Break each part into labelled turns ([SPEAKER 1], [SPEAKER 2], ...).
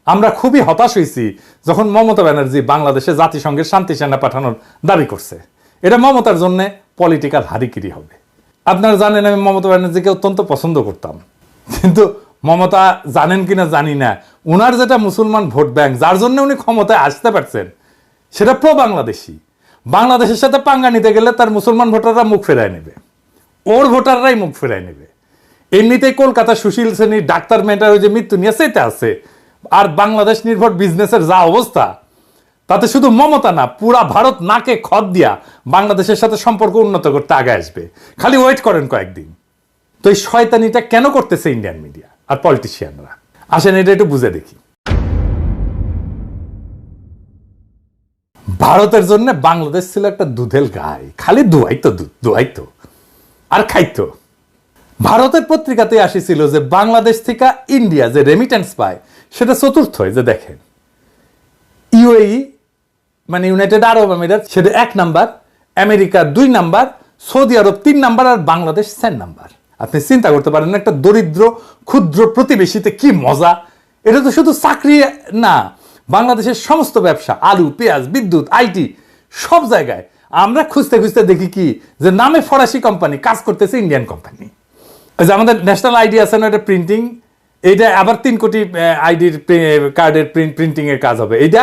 [SPEAKER 1] আমরা খুবই হতাশ হয়েছি যখন মমতা ব্যানার্জি বাংলাদেশে জাতিসংঘের শান্তি সেনা পাঠানোর দাবি করছে। এটা মমতার জন্য পলিটিক্যাল হারিকিরি হবে। আপনারা জানেন আমি মমতা ব্যানার্জিকে অত্যন্ত পছন্দ করতাম, কিন্তু মমতা জানেন কিনা জানি না, উনার যেটা মুসলমান ভোট ব্যাংক যার জন্য উনি ক্ষমতায় আসতে পারছেন সেটা প্রো বাংলাদেশি। বাংলাদেশের সাথে পাঙ্গা নিতে গেলে তার মুসলমান ভোটাররা মুখ ফেরায় নেবে, ওর ভোটাররাই মুখ ফেরায় নেবে। এমনিতেই কলকাতা সুশীল শ্রেণীর ডাক্তার মেয়েটার ওই যে মৃত্যু নিয়ে সেটা আছে, আর বাংলাদেশ নির্ভর বিজনেসের যা অবস্থা, তাতে শুধু মমতা না পুরা ভারত নাকে খত দিয়া বাংলাদেশের সাথে সম্পর্ক উন্নত করতে আগে আসবে। খালি ওয়েট করেন কয়েকদিন। তো এই শয়তানিটা কেন করতেছে ইন্ডিয়ান মিডিয়া আর পলিটিশিয়ানরা? আসেন এটা একটু বুঝে দেখি। ভারতের জন্য বাংলাদেশ ছিল একটা দুধের গাই, খালি দুয়াইতো দুধ, দুয়াইতো আর খাইতো। ভারতের পত্রিকাতে আসিছিল যে বাংলাদেশ থেকে ইন্ডিয়া যে রেমিটেন্স পায় সেটা চতুর্থ। যে দেখেন ইউএই মানে ইউনাইটেড আরব আমিরাত সেটা 1 নাম্বার, আমেরিকা 2 নাম্বার, সৌদি আরব 3 নাম্বার, আর বাংলাদেশ 4 নাম্বার। আপনি চিন্তা করতে পারেন একটা দরিদ্র ক্ষুদ্র প্রতিবেশীতে কি মজা। এটা তো শুধু চাকরি না, বাংলাদেশের সমস্ত ব্যবসা, আলু পেঁয়াজ বিদ্যুৎ আইটি সব জায়গায় আমরা খুঁজতে খুঁজতে দেখি কি যে নামে ফরাসি কোম্পানি কাজ করতেছে ইন্ডিয়ান কোম্পানি। ওই যে আমাদের ন্যাশনাল আইডি আছে না, এটা প্রিন্টিং, এইটা আবার 3 কোটি আইডির কার্ডের প্রিন্টিং এর কাজ হবে। এইটা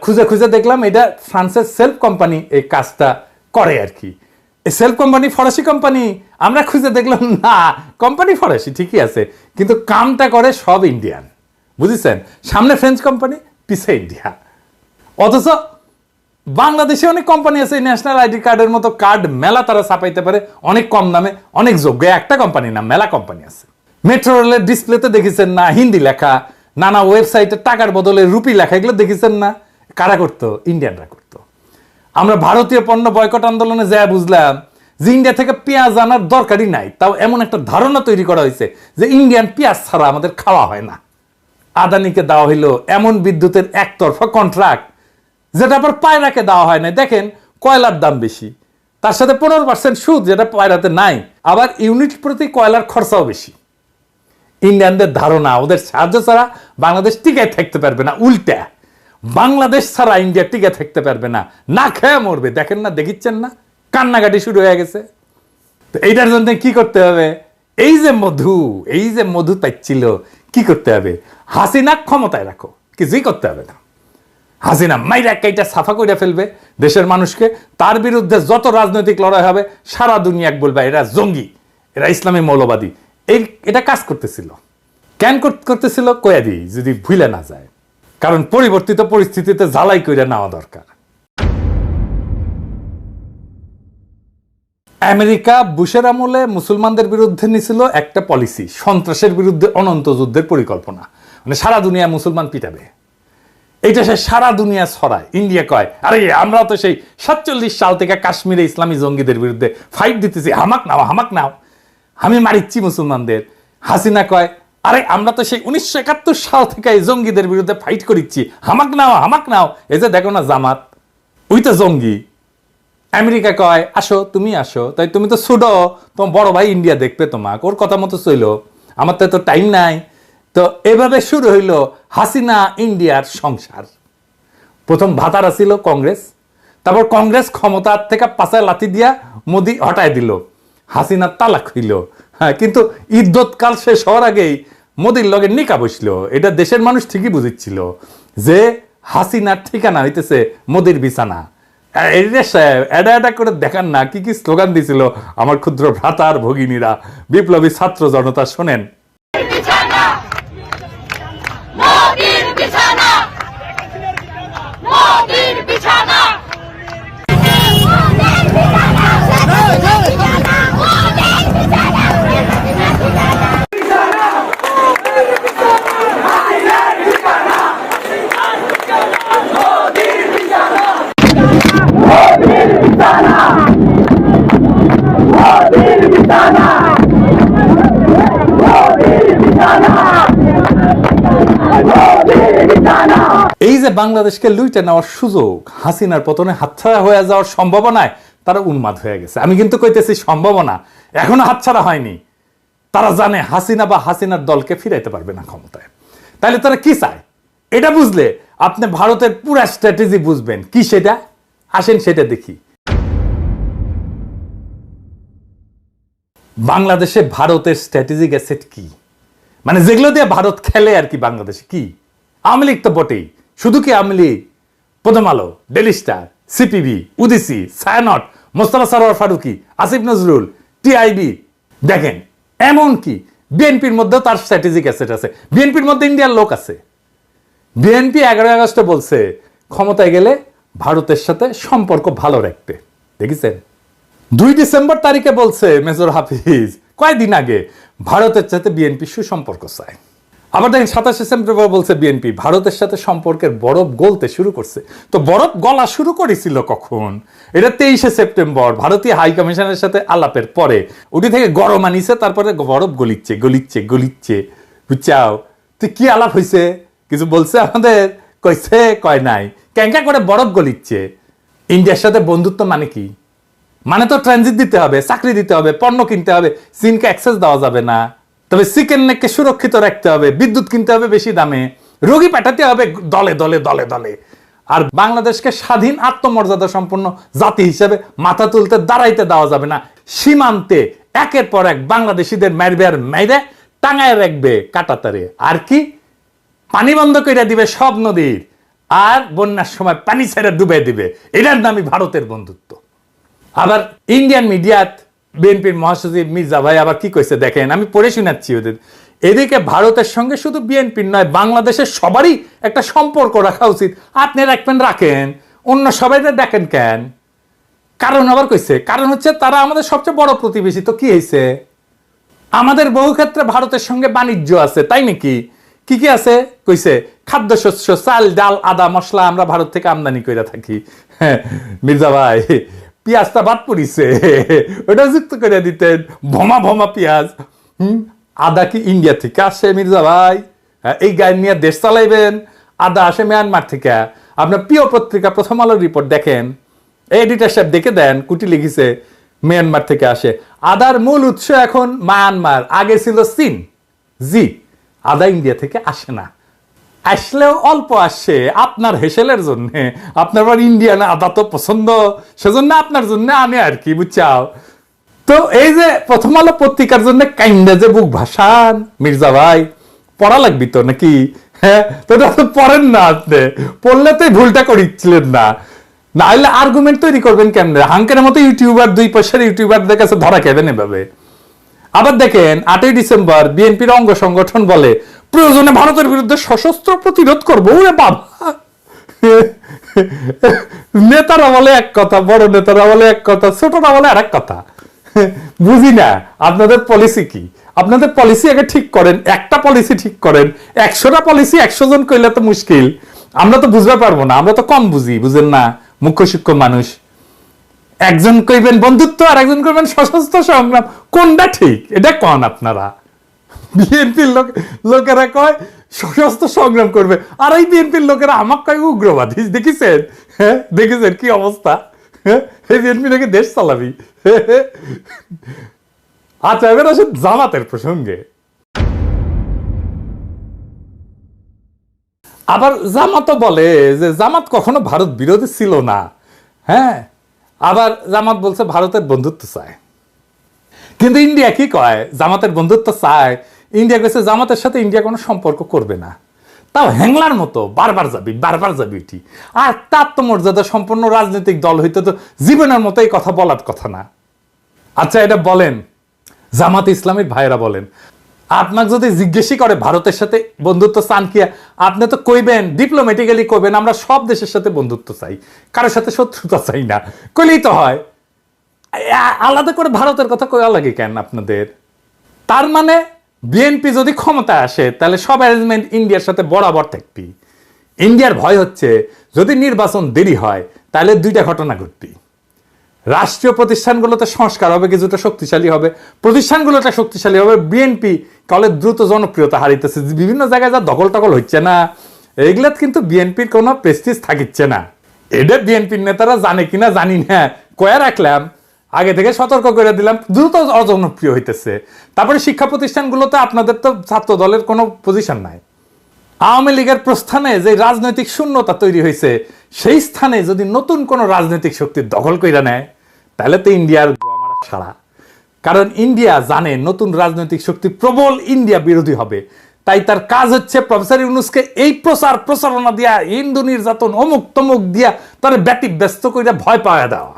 [SPEAKER 1] খুঁজে খুঁজে দেখলাম এটা ফ্রান্সের সেলফ কোম্পানি এই কাজটা করে আর কি। সেলফ কোম্পানি ফরাসি কোম্পানি, আমরা খুঁজে দেখলাম না কোম্পানি ফরাসি ঠিকই আছে, কিন্তু কামটা করে সব ইন্ডিয়ান। বুঝেছেন? সামনে ফ্রেঞ্চ কোম্পানি, পিছে ইন্ডিয়া। অথচ বাংলাদেশে অনেক কোম্পানি আছে ন্যাশনাল আইডি কার্ডের মতো কার্ড মেলা তারা ছাপাইতে পারে অনেক কম দামে, অনেক যোগ্য। একটা কোম্পানি না, মেলা কোম্পানি আছে। মেট্রো রেলের ডিসপ্লেতে দেখেছেন না হিন্দি লেখা, নানা ওয়েবসাইটে টাকার বদলে রুপি লেখা, এগুলো দেখেছেন না? কারা করতো? ইন্ডিয়ানরা করতো। আমরা ভারতীয় পণ্য বয়কট আন্দোলনে যা বুঝলাম যে ইন্ডিয়া থেকে পেঁয়াজ আনার দরকারই নাই, তাও এমন একটা ধারণা তৈরি করা হয়েছে যে ইন্ডিয়ান পেঁয়াজ ছাড়া আমাদের খাওয়া হয় না। আদানিকে দেওয়া হইলো এমন বিদ্যুতের একতরফা কন্ট্রাক্ট যেটা আবার পায়রাকে দেওয়া হয় না। দেখেন কয়লার দাম বেশি, তার সাথে 15% সুদ যেটা পায়রাতে নাই, আবার ইউনিট প্রতি কয়লার খরচাও বেশি। ইন্ডিয়ানদের ধারণা ওদের সাহায্য ছাড়া বাংলাদেশ টিকে থাকতে পারবে না, উল্টা বাংলাদেশ ছাড়া ইন্ডিয়া টিকে থাকতে পারবে না, না খেয়ে মরবে। দেখেন না, দেখিচ্ছেন না, কান্নাকাটি শুরু হয়ে গেছে। তো এইটার জন্য কি করতে হবে? এই যে মধু পাইছিল, কি করতে হবে? হাসিনা ক্ষমতায় রাখো, কিছুই করতে হবে না। হাসিনা মাইরা কাইটা সাফা করে ফেলবে দেশের মানুষকে, তার বিরুদ্ধে যত রাজনৈতিক লড়াই হবে সারা দুনিয়া বলবে এরা জঙ্গি, এরা ইসলামী মৌলবাদী। এটা কাজ করতেছিল। কেন করতেছিল কয়া দিই যদি ভুলে না যায়, কারণ পরিবর্তিত পরিস্থিতিতে ঝালাই করে নেওয়া দরকার। আমেরিকা বুশের আমলে মুসলমানদের বিরুদ্ধে নিছিল একটা পলিসি, সন্ত্রাসের বিরুদ্ধে অনন্ত যুদ্ধের পরিকল্পনা, মানে সারা দুনিয়া মুসলমান পিটাবে। এইটা সে সারা দুনিয়া ছড়ায়। ইন্ডিয়া কয় আরে আমরা তো সেই 47 সাল থেকে কাশ্মীরে ইসলামী জঙ্গিদের বিরুদ্ধে ফাইট দিতেছি, হামাক নাও হামাক নাও, আমি মারিচ্ছি মুসলমানদের। হাসিনা কয় আরে আমরা তো সেই 1971 সাল থেকে এই জঙ্গিদের বিরুদ্ধে ফাইট করিচ্ছি, হামাক নাও হামাক নাও। এই যে দেখো না জামাত, ওই তো জঙ্গি। আমেরিকা কয় আসো, তুমি আসো, তাই তুমি তো ছুডো, তোমার বড় ভাই ইন্ডিয়া দেখবে তোমাকে, ওর কথা মতো চইল, আমার তো টাইম নাই। তো এভাবে শুরু হইল হাসিনা ইন্ডিয়ার সংসার। প্রথম ভাতারা ছিল কংগ্রেস, তারপর কংগ্রেস ক্ষমতার থেকে পাশায় লাথি দিয়া মোদি হটায় দিল, হাসিনা তালাক হইল। হ্যাঁ, কিন্তু ইদ্যৎকাল শেষ হওয়ার আগেই মোদির লগে নিকা বসল। এটা দেশের মানুষ ঠিকই বুঝিচ্ছিল যে হাসিনার ঠিকানা হইতেছে মোদির বিছানা। এটা করে দেখান না কি কি স্লোগান দিছিল আমার ক্ষুদ্র ভ্রাতার ভগিনীরা, বিপ্লবী ছাত্র জনতা। শোনেন, এই যে বাংলাদেশকে লুইটে নেওয়ার সুযোগ, হাসিনার পতনে হাতছাড়া হয়ে যাওয়ার সম্ভাবনায় তারা উন্মাদ হয়ে গেছে। আমি কিন্তু কইতেছি সম্ভাবনা, এখনো হাতছাড়া হয়নি। তারা জানে হাসিনা বা হাসিনার দলকে ফিরাইতে পারবে না ক্ষমতায়। তাহলে তারা কি চায়? এটা বুঝলে আপনি ভারতের পুরা স্ট্র্যাটেজি বুঝবেন। কি সেটা? আসেন সেটা দেখি। বাংলাদেশে ভারতের স্ট্র্যাটেজিক অ্যাসেট কি, মানে যেগুলো দিয়ে ভারত খেলে আর কি বাংলাদেশে, কি? আওয়ামী লীগ তো বটেই। শুধু কি Awami League? Prothom Alo, Daily Star, CPB, উদিসি, ছায়ানট, মোস্তফা সরোয়ার ফারুকি, আসিফ নজরুল, টিআইবি, দেখেন এমনকি বিএনপির মধ্যেও তার স্ট্র্যাটেজিক অ্যাসেট আছে। বিএনপির মধ্যে ইন্ডিয়ার লোক আছে। বিএনপি 11 আগস্টে বলছে ক্ষমতায় গেলে ভারতের সাথে সম্পর্ক ভালো রাখতে, দেখেছেন? 2 ডিসেম্বর তারিখে বলছে মেজর হাফিজ কয়েকদিন আগে ভারতের সাথে বিএনপি সুসম্পর্ক চায়। আবার দেখেন 27 সেপ্টেম্বর বলছে বিএনপি ভারতের সাথে সম্পর্কের বরফ গলতে শুরু করছে। তো বরফ গলা শুরু করেছিল কখন? এটা 23 সেপ্টেম্বর ভারতীয় হাই কমিশনের সাথে আলাপের পরে ওটি থেকে গরম আনিছে, তারপরে বরফ গলিচ্ছে গলিচ্ছে গলিচ্ছে, বুঝছাও? তুই কি আলাপ হয়েছে? কিছু বলছে আমাদের? কইছে? কয় নাই। ক্যাঙ্কা করে বরফ গলিচ্ছে। ইন্ডিয়ার সাথে বন্ধুত্ব মানে কি? মানে তো ট্রানজিট দিতে হবে, চাকরি দিতে হবে, পণ্য কিনতে হবে, চীনকে অ্যাক্সেস দেওয়া যাবে না, তবে চিকেন নেককে সুরক্ষিত রাখতে হবে, বিদ্যুৎ কিনতে হবে বেশি দামে, রোগী পাঠাতে হবে দলে দলে দলে দলে, আর বাংলাদেশকে স্বাধীন আত্মমর্যাদা সম্পন্ন জাতি হিসেবে মাথা তুলতে দাঁড়াইতে দেওয়া যাবে না। সীমান্তে একের পর এক বাংলাদেশিদের মারবে আর মাইরে টাঙায় রাখবে কাটাতারে। আর কি? পানি বন্ধ করে দিবে সব নদীর, আর বন্যার সময় পানি ছেড়ে ডুবে দিবে। এটার নামই ভারতের বন্ধুত্ব। আবার ইন্ডিয়ান মিডিয়াত বিএনপির মহাসচিব মির্জা ভাই আবার কি কইছে দেখেন, আমি পড়ে শোনাচ্ছি ওদের। এদিকে ভারতের সঙ্গে শুধু বিএনপির নয়, বাংলাদেশের সবারই একটা সম্পর্ক রাখা উচিত। আপনি রাখবেন, রাখেন, অন্য সবাই দেখেন কেন? কারণ আবার কইছে, কারণ হচ্ছে তারা আমাদের সবচেয়ে বড় প্রতিবেশী। তো কি হয়েছে? আমাদের বহু ক্ষেত্রে ভারতের সঙ্গে বাণিজ্য আছে, তাই নাকি? কি কি আছে? কইছে খাদ্যশস্য, চাল, ডাল, আদা, মশলা আমরা ভারত থেকে আমদানি করে থাকি। হ্যাঁ মির্জা ভাই, পেঁয়াজটা বাদ পড়িছে, ওটা যুক্ত করে দিতেন। ভমা ভমা পেঁয়াজ। আদা কি ইন্ডিয়া থেকে আসে মির্জা ভাই? এই গায়ে নিয়ে দেশ চালাইবেন? আদা আসে মিয়ানমার থেকে। আপনার প্রিয় পত্রিকা প্রথম আলোর রিপোর্ট দেখেন, এডিটর সাহেব দেখে দেন, কুটি লিখেছে মিয়ানমার থেকে আসে। আদার মূল উৎস এখন মায়ানমার, আগে ছিল চীন। জি, আদা ইন্ডিয়া থেকে আসে না, আসলেও অল্প আসে আপনার হেসেলের জন্য। আপনার ইন্ডিয়ান আদা তো পছন্দ, সেজন্য আপনার জন্য আনে আর কি, বুঝছাও? তো এই যে প্রথম আলো পত্রিকার জন্য কাইন্ডা যে বুক ভাসান মির্জা ভাই, পড়া লাগবি তো নাকি? হ্যাঁ, তো পড়েন না আপনি, পড়লে তো ভুলটা করিছিলেন না। না হলে আর্গুমেন্ট তৈরি করবেন কেমনে? হাঙ্কের মতো ইউটিউবার, 2 পয়সার ইউটিউবারদের কাছে ধরা খেবেন এভাবে। আবার দেখেন 8 ডিসেম্বর বিএনপির অঙ্গ সংগঠন বলে প্রয়োজনে ভারতের বিরুদ্ধে সশস্ত্র প্রতিরোধ করবো। বাবা, নেতারা বলে এক কথা, বড় নেতারা বলে এক কথা, ছোটরা বলে আর এক কথা। বুঝি না আপনাদের পলিসি কি? আপনাদের পলিসি আগে ঠিক করেন, একটা পলিসি ঠিক করেন। 100টা পলিসি 100 জন কইলে তো মুশকিল, আমরা তো বুঝতে পারবো না, আমরা তো কম বুঝি, বুঝেন না, মুখ্য শিক্ষক মানুষ। একজন কইবেন বন্ধুত্ব আর একজন কইবেন সশস্ত্র সংগ্রাম, কোনটা ঠিক এটা কন আপনারা? বিএনপির লোকেরা কয় সশস্ত্র সংগ্রাম করবে, আর এই বিএনপির লোকেরা আমাকে কয় উগ্রবাদী। দেখেছেন? হ্যাঁ, দেখেছেন কি অবস্থা? হ্যাঁ, এই বিএনপি নাকি দেশ চালাবি। আচ্ছা, এবার আসেন জামাতের প্রসঙ্গে। আবার জামাতও বলে যে জামাত কখনো ভারত বিরোধী ছিল না। হ্যাঁ, আবার জামাত বলছে ভারতের বন্ধুত্ব চায়। কিন্তু ইন্ডিয়া কি কয়? জামাতের বন্ধুত্ব চায়। ইন্ডিয়া কইছে জামাতের সাথে ইন্ডিয়া কোনো সম্পর্ক করবে না। তাও হ্যাংলার মতো বারবার যাবি, বারবার যাবি এটি। আর তার তো মর্যাদা সম্পন্ন রাজনৈতিক দল হইতে তো জীবনের মতো এই কথা বলার কথা না। আচ্ছা, এটা বলেন, জামাত ইসলামের ভাইয়েরা বলেন, আপনাকে যদি জিজ্ঞেসই করে ভারতের সাথে বন্ধুত্ব চান কি, আপনি তো কইবেন, ডিপ্লোম্যাটিক্যালি কইবেন আমরা সব দেশের সাথে বন্ধুত্ব চাই, কারোর সাথে শত্রুতা চাই না। কইলেই তো হয়। আলাদা করে ভারতের কথা কয়া লাগে কেন আপনাদের? তার মানে বিএনপি যদি ক্ষমতায় আসে তাহলে সব অ্যারেঞ্জমেন্ট ইন্ডিয়ার সাথে বরাবর থাকবি। ইন্ডিয়ার ভয় হচ্ছে যদি নির্বাচন দেরি হয় তাহলে 2টা ঘটনা ঘটবি। রাষ্ট্রীয় প্রতিষ্ঠানগুলোতে সংস্কার হবে, কিছুটা শক্তিশালী হবে, প্রতিষ্ঠানগুলোটা শক্তিশালী হবে। বিএনপি কলে দ্রুত জনপ্রিয়তা হারিতেছে, বিভিন্ন জায়গায় যা দখল টকল হচ্ছে না, এগুলা কিন্তু বিএনপির কোনো প্রেস্টিজ থাকিচ্ছে না। এটা বিএনপির নেতারা জানে কিনা জানি না, কয়া রাখলাম, আগে থেকে সতর্ক করে দিলাম, দ্রুত অজনপ্রিয় হইতেছে। তারপরে শিক্ষা প্রতিষ্ঠানগুলোতে আপনাদের তো ছাত্র দলের কোনো পজিশন নাই, আওয়ামী লীগের প্রস্থানে যে রাজনৈতিক শূন্যতা তৈরি হয়েছে, সেই স্থানে যদি নতুন কোন রাজনৈতিক শক্তি দখল কইরা নেয়, তাহলে তো ইন্ডিয়ার গোয়ামারা সারা। কারণ ইন্ডিয়া জানে নতুন রাজনৈতিক শক্তি প্রবল ইন্ডিয়া বিরোধী হবে, তাই তার কাজ হচ্ছে প্রফেসর ইউনূসকে এই প্রচারণা দিয়া, হিন্দু নির্যাতন অমুক তমুক দিয়া তার ব্যস্ত কইরা ভয় পাওয়া দেওয়া,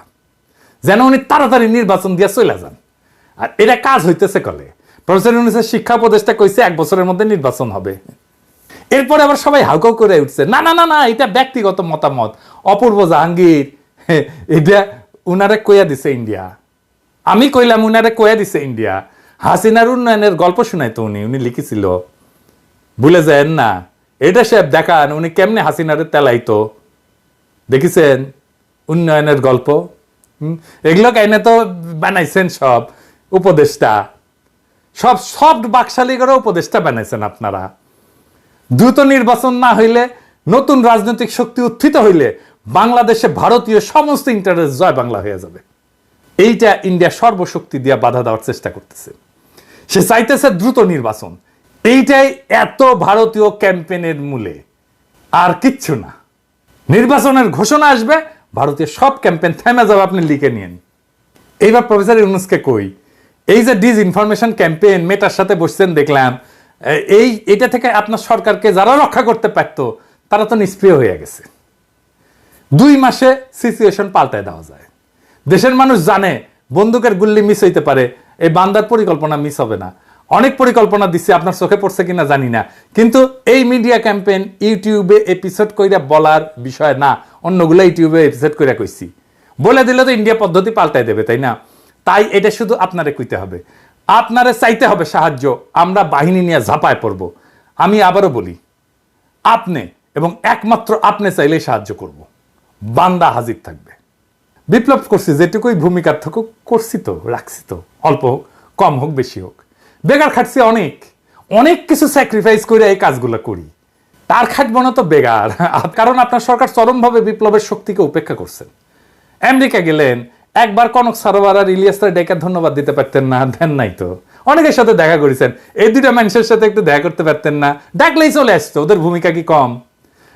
[SPEAKER 1] যেন উনি তাড়াতাড়ি নির্বাচন দিয়া চলে যান। আর এটা কাজ হইতেছে কলে। প্রফেসর ইউনূসের শিক্ষা উপদেষ্টা কইছে 1 বছরের মধ্যে নির্বাচন হবে। এরপরে আবার সবাই হাউকাউ করে উঠছে, না না না না, এটা ব্যক্তিগত মতামত। অপূর্ব জাহাঙ্গীর এটা উনারে কইয়া দিছে ইন্ডিয়া। আমি কইলাম উনারে কইয়া দিছে ইন্ডিয়া। হাসিনার উন্নয়নের গল্প শুনাইতো উনি লিখেছিল, ভুলে যায় না। এটা সে দেখান উনি কেমনে হাসিনারে তেলাইতো, দেখিছেন উন্নয়নের গল্প। এগুলো কাইনে তো বানাইছেন সব উপদেষ্টা, সব সব বাকশালী করে উপদেষ্টা বানাইছেন আপনারা। দ্রুত নির্বাচন না হইলে, নতুন রাজনৈতিক শক্তি উত্থিত হইলে বাংলাদেশে ভারতীয় সমস্ত ইন্টারেস্ট জয় বাংলা হয়ে যাবে। এইটা ইন্ডিয়া সর্বশক্তি দিয়ে বাধা দেওয়ার চেষ্টা করতেছে। সে চাইতেছে দ্রুত নির্বাচন। এইটাই এত ভারতীয় ক্যাম্পেইনের মূলে, আর কিচ্ছু না। নির্বাচনের ঘোষণা আসবে, ভারতীয় সব ক্যাম্পেইন থেমে যাবে, আপনি লিখে নিন। এইবার প্রফেসর ইউনূসকে কই, এই যে ডিসইনফরমেশন ক্যাম্পেইন মেটার সাথে বসছেন দেখলাম, এটা থেকে আপনার সরকারকে যারা রক্ষা করতে পারত তারা তো নিষ্ক্রিয় হয়ে গেছে। 2 মাসে সিচুয়েশন পাল্টায় দেওয়া যায়। দেশের মানুষ জানে বন্দুকের গুল্লি মিস হইতে পারে, এই বান্দার পরিকল্পনা মিস হবে না। অনেক পরিকল্পনা দিচ্ছে, আপনার চোখে পড়ছে কিনা জানি না, কিন্তু এই মিডিয়া ক্যাম্পেইন ইউটিউবে এপিসোড কইরা বলার বিষয় না। অন্যগুলো ইউটিউবে এপিসোড কইরা কইছি, বলে দিলে তো ইন্ডিয়া পদ্ধতি পাল্টায় দেবে, তাই না? তাই এটা শুধু আপনারে কইতে হবে, আপনারে চাইতে হবে সাহায্য। আমরা বাহিনী নিয়ে ঝাঁপায় পড়ব। আমি আবারও বলি, আপনি এবং একমাত্র আপনি চাইলেই সাহায্য করব। বান্দা হাজির থাকবে। বিপ্লব করছি, যেটুকুই ভূমিকার থাকুক করছি তো, রাখছি তো, অল্প হোক কম হোক বেশি হোক। বেগার খাটছি অনেক, অনেক কিছু স্যাক্রিফাইস করে এই কাজগুলো করি। তার খাটবো না তো বেগার, কারণ আপনার সরকার চরমভাবে বিপ্লবের শক্তিকে উপেক্ষা করছেন। আমেরিকা গেলেন, একবার কনক সারোয়ার আর ইলিয়াসের ডেকে ধন্যবাদ দিতে পারতেন না? দেন নাই তো। অনেকের সাথে দেখা করেছেন, এই 2টা মানুষের সাথে একটু দেখা করতে পারতেন না? ডাকলেই চলে আসতো। ওদের ভূমিকা কি কম?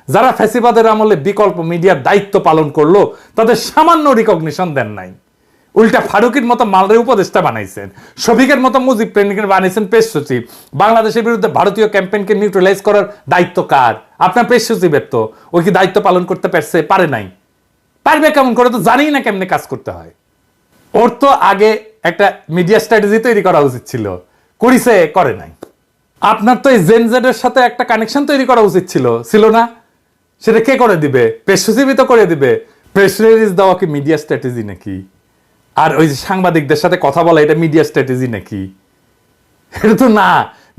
[SPEAKER 1] যারা ফ্যাসিবাদের আমলে বিকল্প মিডিয়ার দায়িত্ব পালন করলো, তাদের সামান্য রিকগনিশন দেন নাই। উল্টা ফারুকের মতো মালরে উপদেষ্টা বানাইছেন, শফিকের মতো মুজিব প্রেমিকের বানাইছেন প্রেস সচিব। বাংলাদেশের বিরুদ্ধে ভারতীয় ক্যাম্পেইনকে নিউট্রালাইজ করার দায়িত্ব কার? আপনার প্রেস সচিবের। তো ওই কি দায়িত্ব পালন করতে পারছে? পারে নাই। পারবে কেমন করে? তো জানি না কেমনে কাজ করতে হয়। ওর তো আগে একটা মিডিয়া স্ট্র্যাটেজি তৈরি করা উচিত ছিল, করিছে? করে নাই। আপনার তো এই জেনজেডের সাথে একটা কানেকশন তৈরি করা উচিত ছিল না? সেটা কে করে দিবে? প্রেস সচিবই তো করে দিবে। প্রেস রিলিজ দেওয়া কি মিডিয়া স্ট্র্যাটেজি নাকি? আর ওই যে সাংবাদিকদের সাথে কথা বলা, এটা মিডিয়া স্ট্র্যাটেজি নাকি? এটা তো না।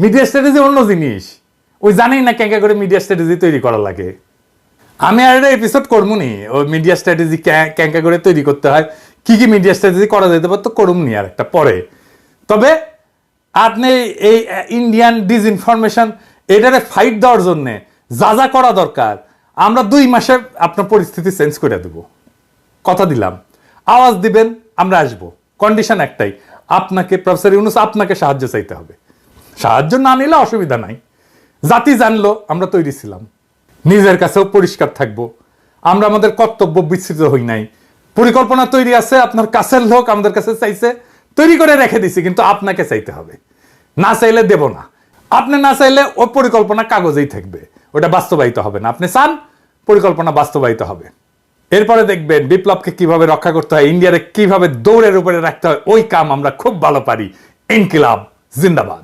[SPEAKER 1] মিডিয়া স্ট্র্যাটেজি অন্য জিনিস। ওই জানেই না ক্যাঙ্কা করে মিডিয়া স্ট্র্যাটেজি তৈরি করা লাগে। আমি আর একটা এপিসোড করবনি ওই মিডিয়া স্ট্র্যাটেজি ক্যাঙ্কা করে তৈরি করতে হয়, কি কি মিডিয়া স্ট্র্যাটেজি করা যেতে পারতো, করুমনি আর একটা পরে। তবে আপনি এই ইন্ডিয়ান ডিসইনফরমেশন এটারে ফাইট দেওয়ার জন্য যা যা করা দরকার, আমরা 2 মাসে আপনার পরিস্থিতি চেঞ্জ করে দেব। কথা দিলাম। আওয়াজ দিবেন, আমরা আসবো। কন্ডিশন একটাই, আপনাকে প্রফেসর ইউনূস আপনাকে সাহায্য চাইতে হবে। সাহায্য না নিলে অসুবিধা নাই। জাতি জানলো আমরা তৈরি ছিলাম। নিজের কাছেও পরিষ্কার থাকবো, আমরা আমাদের কর্তব্য বিস্তৃত হই নাই। পরিকল্পনা তৈরি আছে, আপনার কাছের লোক আমাদের কাছে চাইছে, তৈরি করে রেখে দিছি, কিন্তু আপনাকে চাইতে হবে। না চাইলে দেব না। আপনি না চাইলে ওই পরিকল্পনা কাগজেই থাকবে, ওটা বাস্তবায়িত হবে না। আপনি চান, পরিকল্পনা বাস্তবায়িত হবে। এরপরে দেখবেন বিপ্লবকে কিভাবে রক্ষা করতে হয়, ইন্ডিয়ারে কিভাবে দৌড়ের উপরে রাখতে হয়, ওই কাম আমরা খুব ভালো পারি। ইনকিলাব জিন্দাবাদ।